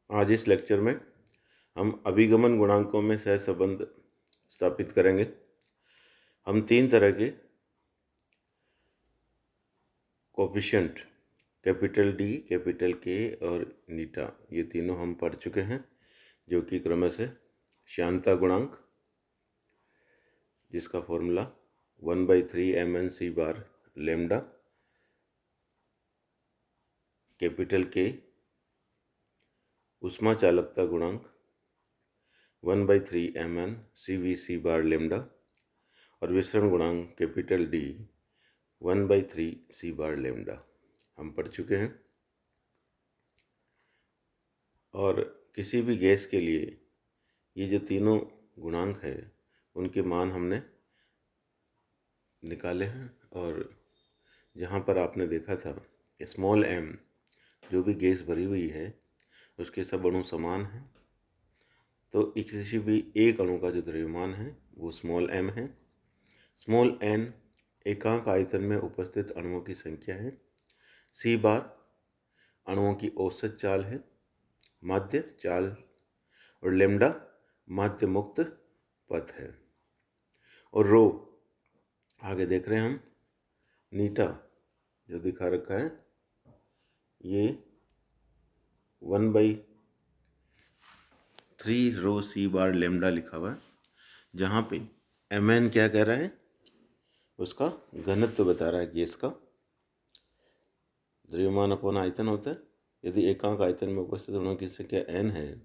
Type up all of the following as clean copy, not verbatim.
आज इस लेक्चर में हम अभिगमन गुणांकों में सहसंबंध स्थापित करेंगे। हम तीन तरह के कोफिशिएंट कैपिटल डी, कैपिटल के और नीटा, ये तीनों हम पढ़ चुके हैं, जो कि क्रमशः श्यानता गुणांक, जिसका फॉर्मूला 1/3 mn/c बार लेमडा, कैपिटल के ऊष्मा चालकता गुणांक 1/3 mn/cv/c बार लेमडा और विसरण गुणांक कैपिटल डी 1/3 c बार लेमडा हम पढ़ चुके हैं। और किसी भी गैस के लिए ये जो तीनों गुणांक है उनके मान हमने निकाले हैं। और जहाँ पर आपने देखा था स्मॉल m, जो भी गैस भरी हुई है उसके सब अणु समान हैं, तो किसी भी एक अणु का जो द्रव्यमान है वो स्मॉल m है। स्मॉल n एकांक आयतन में उपस्थित अणुओं की संख्या है। c बार अणुओं की औसत चाल है, माध्य चाल, और लेमडा माध्य मुक्त पथ है। और रो आगे देख रहे हैं हम, नीटा जो दिखा रखा है ये 1/3 रो c बार लेमडा लिखा हुआ है, जहाँ पे mn क्या कह रहा है, उसका घनत्व बता रहा है गैस का। द्रव्यमान अपॉन आयतन होता है। यदि एकांक आयतन में उपस्थित अणुओं की संख्या n है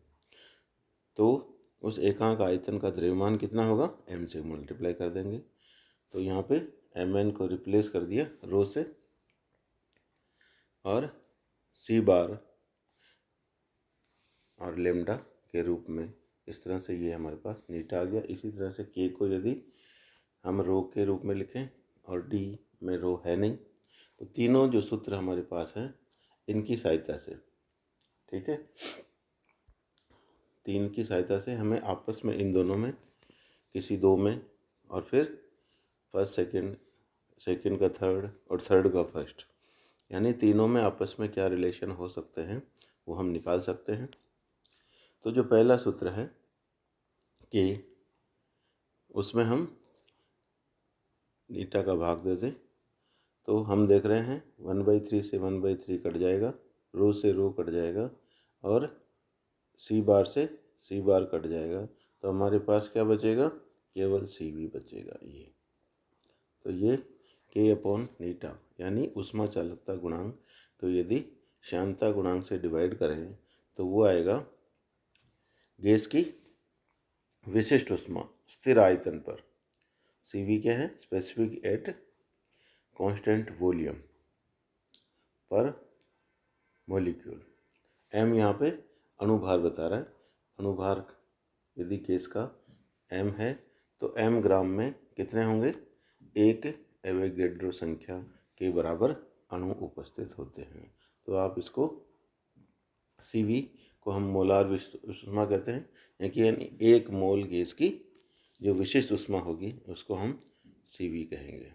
तो उस एकांक आयतन का द्रव्यमान कितना होगा, m से मल्टीप्लाई कर देंगे। तो यहाँ पे mn को रिप्लेस कर दिया रो से, और c बार और लेमडा के रूप में इस तरह से ये हमारे पास नीटा आ गया। इसी तरह से k को यदि हम रो के रूप में लिखें और d में रो है नहीं, तो तीनों जो सूत्र हमारे पास हैं इनकी सहायता से, ठीक है, तीन की सहायता से हमें आपस में इन दोनों में किसी दो में, और फिर फर्स्ट सेकंड, सेकंड का थर्ड और थर्ड का फर्स्ट, यानी तीनों में आपस में क्या रिलेशन हो सकते हैं वो हम निकाल सकते हैं। तो जो पहला सूत्र है कि उसमें हम नीटा का भाग दे दें, तो हम देख रहे हैं 1/3 से 1/3 कट जाएगा, रो से रो कट जाएगा, और सी बार से सी बार कट जाएगा, तो हमारे पास क्या बचेगा, केवल सी भी बचेगा। ये तो ये के अपॉन नीटा यानी ऊष्मा चालकता गुणांक को यदि श्यानता गुणांक से डिवाइड करें तो वो आएगा गैस की विशिष्ट ऊष्मा स्थिर आयतन पर। Cv क्या है, स्पेसिफिक एट कांस्टेंट वॉल्यूम पर मॉलिक्यूल। m यहाँ पे अणुभार बता रहा है। अणुभार यदि गैस का m है तो m ग्राम में कितने होंगे, एक एवोगैड्रो संख्या के बराबर अणु उपस्थित होते हैं। तो आप इसको Cv को हम मोलार ऊष्मा कहते हैं, यानी एक मोल गैस की जो विशिष्ट ऊष्मा होगी उसको हम Cv कहेंगे।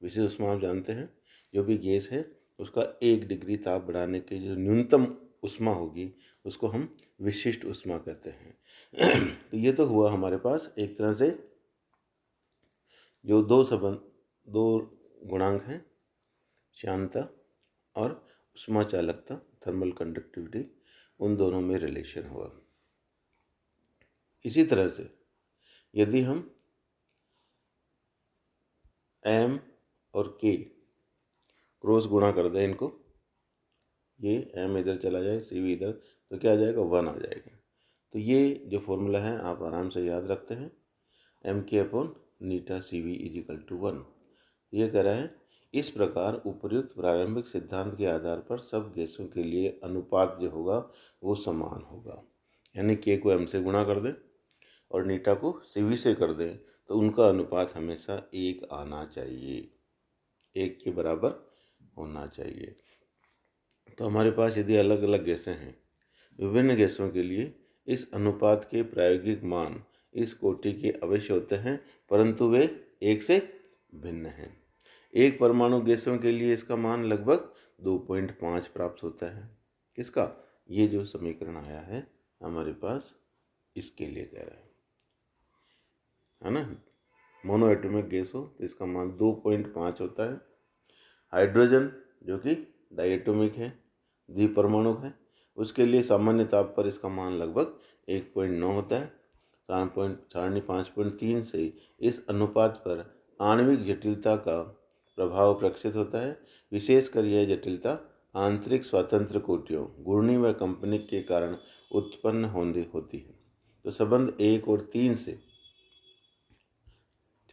विशिष्ट ऊष्मा आप जानते हैं, जो भी गैस है उसका 1 डिग्री ताप बढ़ाने की जो न्यूनतम ऊष्मा होगी उसको हम विशिष्ट ऊष्मा कहते हैं। तो ये तो हुआ हमारे पास एक तरह से जो दो गुणांक हैं, श्यानता और ऊष्मा चालकता, थर्मल कंडक्टिविटी, उन दोनों में रिलेशन हुआ। इसी तरह से यदि हम m और k क्रॉस गुणा कर दें इनको, ये m इधर चला जाए, cv इधर, तो क्या आ जाएगा, 1 आ जाएगा। तो ये जो फॉर्मूला है आप आराम से याद रखते हैं, mk अपॉन नीटा cv इजिकल टू 1। ये कह रहा है इस प्रकार उपर्युक्त प्रारंभिक सिद्धांत के आधार पर सब गैसों के लिए अनुपात जो होगा वो समान होगा। यानी k को m से गुणा कर दें और नीटा को cv से कर दें तो उनका अनुपात हमेशा 1 आना चाहिए, 1 के बराबर होना चाहिए। तो हमारे पास यदि अलग अलग गैसें हैं, विभिन्न गैसों के लिए इस अनुपात के प्रायोगिक मान इस कोटि के अवश्य होते हैं, परंतु वे एक से भिन्न हैं। एक परमाणु गैसों के लिए इसका मान लगभग 2.5 प्राप्त होता है। किसका, ये जो समीकरण आया है हमारे पास इसके लिए कह रहा है ना। मोनो एटॉमिक गैस हो तो इसका मान 2.5 होता है। हाइड्रोजन जो कि डाइएटॉमिक है, द्विपरमाणुक है, उसके लिए सामान्य ताप पर इसका मान लगभग 1.9 होता है। सारणी 5.3 से इस अनुपात पर आणविक जटिलता का प्रभाव प्रक्षित होता है। विशेषकर यह जटिलता आंतरिक स्वातंत्र कोटियों घूर्णी व कंपनिक के कारण उत्पन्न होती है। तो संबंध 1 और 3 से,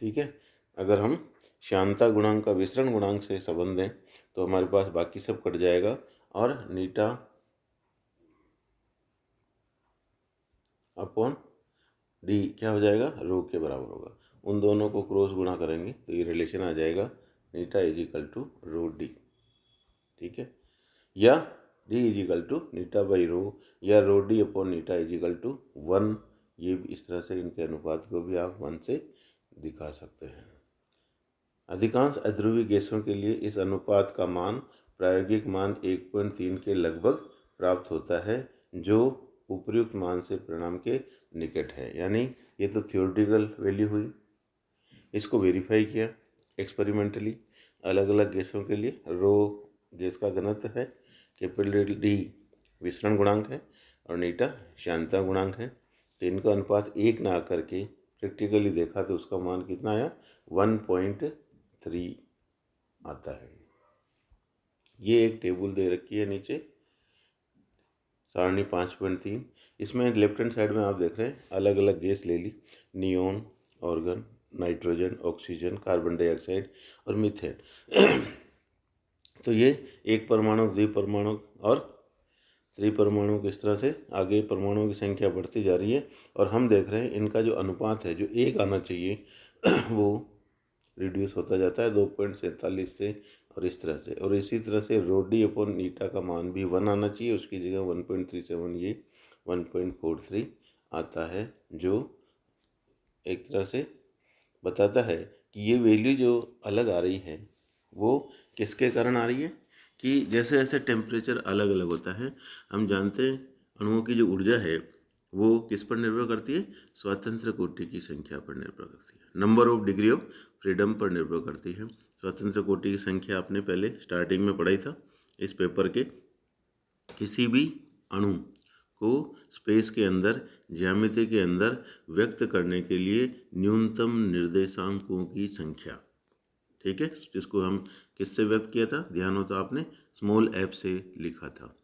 ठीक है, अगर हम श्यानता गुणांक का विसरण गुणांक से संबंध दें तो हमारे पास बाकी सब कट जाएगा और नीटा अपॉन डी क्या हो जाएगा, रो के बराबर होगा। उन दोनों को क्रॉस गुणा करेंगे तो ये रिलेशन आ जाएगा eta is equal to rho D, ठीक है, या D is equal to eta by rho, या rho D upon eta is equal to 1। ये इस तरह से इनके अनुपात को भी आप 1 से दिखा सकते हैं। अधिकांश अध्रुवीय गैसों के लिए इस अनुपात का मान प्रायोगिक मान 1.3 के लगभग प्राप्त होता है, जो उपयुक्त मान से परिणाम के निकट है। यानी ये तो थियोरेटिकल वैल्यू हुई, इसको वेरीफाई किया एक्सपेरिमेंटली अलग अलग गैसों के लिए। रो गैस का घनत्व है, कैपिटल डी विसरण गुणांक है और नीटा श्यानता गुणांक है। तो इनका अनुपात 1 ना करके प्रैक्टिकली देखा तो उसका मान कितना आया, 1.3 आता है। ये एक टेबल दे रखी है नीचे, सारणी 5.3। इसमें लेफ्ट हैंड साइड में आप देख रहे हैं अलग अलग गैस ले ली, neon, argon, nitrogen, oxygen, carbon dioxide और मीथेन। तो ये एक परमाणु, द्विपरमाणु और त्रिपरमाणु इस तरह से आगे परमाणुओं की संख्या बढ़ती जा रही है। और हम देख रहे हैं इनका जो अनुपात है, जो 1 आना चाहिए वो रिड्यूस होता जाता है 2.47 से, और इस तरह से। और इसी तरह से रोडी अपॉन नीटा का मान भी 1 आना चाहिए, उसकी जगह 1.37, ये 1.43 आता है, जो एक तरह से बताता है कि ये वैल्यू जो अलग आ रही है वो किसके कारण आ रही है, कि जैसे जैसे टेम्परेचर अलग अलग होता है, हम जानते हैं अणुओं की जो ऊर्जा है वो किस पर निर्भर करती है, स्वतंत्र कोटि की संख्या पर निर्भर करती है, number of degree of freedom पर निर्भर करती है। स्वतंत्र कोटि की संख्या आपने पहले स्टार्टिंग में पढ़ाई था इस पेपर के। किसी भी अणु को स्पेस के अंदर, ज्यामिति के अंदर व्यक्त करने के लिए न्यूनतम निर्देशांकों की संख्या, ठीक है, जिसको हम किससे व्यक्त किया था, ध्यान हो तो आपने स्मॉल एफ से लिखा था।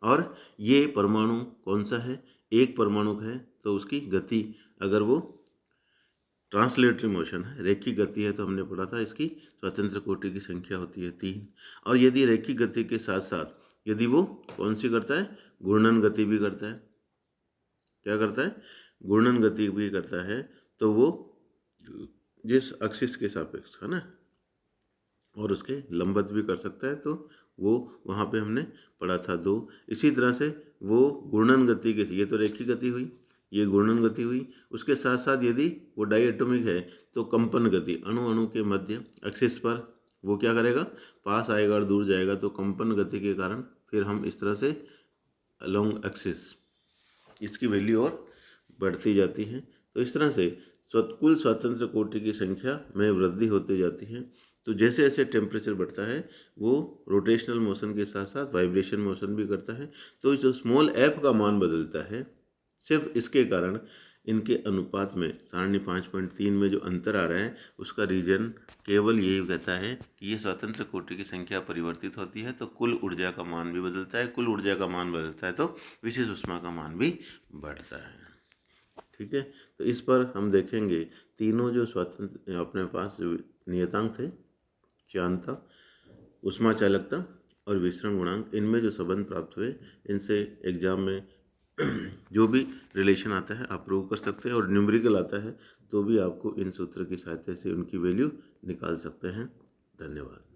और ये परमाणु कौन सा है, एक परमाणु है तो उसकी गति, अगर वो ट्रांसलेटरी मोशन है, रेखिक गति है, तो हमने पढ़ा था इसकी स्वतंत्र कोटि की संख्या होती है 3। और यदि रेखिक गति के साथ साथ यदि वो कौन सी करता है, घूर्णन गति भी करता है, क्या करता है, घूर्णन गति भी करता है, तो वो जिस एक्सिस के सापेक्ष है ना, और उसके लंबवत भी कर सकता है, तो वो वहाँ पे हमने पढ़ा था 2। इसी तरह से वो घूर्णन गति के, ये तो रेखिक गति हुई, ये घूर्णन गति हुई, उसके साथ साथ यदि वो डाइएटॉमिक है तो कंपन गति, अणु अणु के मध्य एक्सिस पर वो क्या करेगा, पास आएगा और दूर जाएगा, तो कंपन गति के कारण फिर हम इस तरह से अलोंग एक्सिस इसकी वैल्यू और बढ़ती जाती है। तो इस तरह से कुल स्वतंत्र कोटि की संख्या में वृद्धि होती जाती है। तो जैसे जैसे टेम्परेचर बढ़ता है वो रोटेशनल मोशन के साथ साथ वाइब्रेशन मोशन भी करता है। तो जो स्मॉल एफ का मान बदलता है, सिर्फ इसके कारण इनके अनुपात में सारणी 5.3 में जो अंतर आ रहा है उसका रीजन केवल यही कहता है कि ये स्वतंत्र कोटि की संख्या परिवर्तित होती है तो कुल ऊर्जा का मान भी बदलता है, कुल ऊर्जा का मान बदलता है तो विशेष ऊष्मा का मान भी बढ़ता है। ठीक है, तो इस पर हम देखेंगे तीनों जो स्वतंत्र अपने पास जो नियतांक थे, श्यानता, ऊष्मा चालकता और विसरण गुणांक, इनमें जो संबंध प्राप्त हुए, इनसे एग्जाम में जो भी रिलेशन आता है आप प्रूव कर सकते हैं, और न्यूमेरिकल आता है तो भी आपको इन सूत्र की सहायता से उनकी वैल्यू निकाल सकते हैं। धन्यवाद।